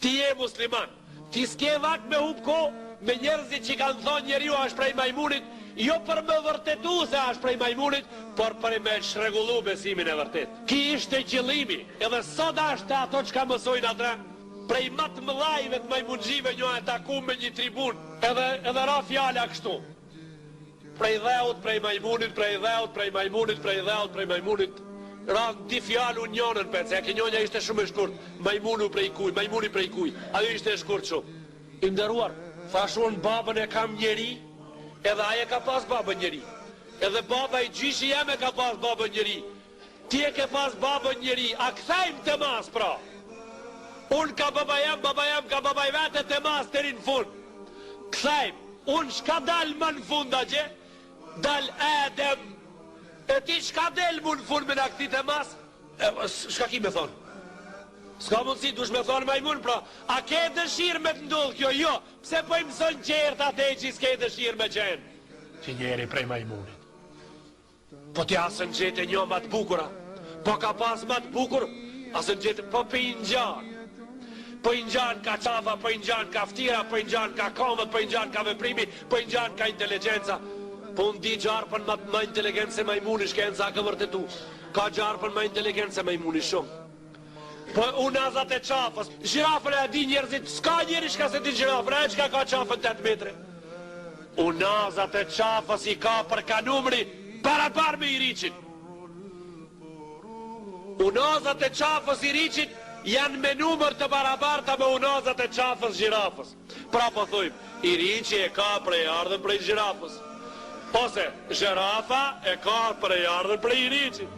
ti je musliman. Ti s'ke vak me hub ko me njerëzit që kanë thonë njeriu është prej majmunit, jo për me vërtetu se është prej majmunit, por për me shregullu besimin e vërtet. Ki ishte qëllimi, edhe sot është ato që ka mësojnë ata, prej matë mëllajve të majmunxhive një e taku me një tribun, edhe ra fjala kështu. Prej dheut, prej majmunit, prej dheut, prej majmunit, prej dheut, prej majmunit, ra di fjallu njënën për, se njënja ishte shumë e shkurt, majmuni prej kuj, ajo ishte e shkurt shumë. I nderuar, thashun babën e kam njeri, edhe aje ka pas babën njeri, edhe baba i gjyshi jeme ka pas babën njeri, ti e ke pas babën njeri, a këthejmë të mas pra. Unë ka baba jam ka baba i vete të mas të rinë fund. Këthejmë, unë shka dal më në fund a gje, dal Adem, e ti shka del më në fund me në këti të mas, shka ki me thonë? Ska mundësi, dush me thonë majmun, pra, a ke dëshirë me të ndullë kjo? Jo, pse po i mëson qertë atë e që s'ke dëshirë me qenë? Që njeri prej majmunit. Po t'ja asën gjete një ma të bukura, po ka pas ma të bukur, asën gjete, po për i njanë. Po i njanë ka qafa, po i njanë ka ftira, po i njanë ka komët, po i njanë ka veprimi, po i njanë ka inteligenca. Po unë di gjarëpën ma inteligent se majmuni, shkenca ka vërtetu. Ka gjarëpën ma inteligent se majmuni shumë. Po unazat e qafës, gjirafën e di njerëzit, s'ka njeri shka se di gjirafën, e qka ka qafën 8 metre. Unazat e qafës i ka për ka numri, parabar me i riqin. Unazat e qafës i riqin, janë me numër të barabarta me unazat e qafës gjirafës. Pra po thujmë, i riqi e ka prej ardhën prej gjirafës, ose gjirafa e ka prej ardhën prej i riqin.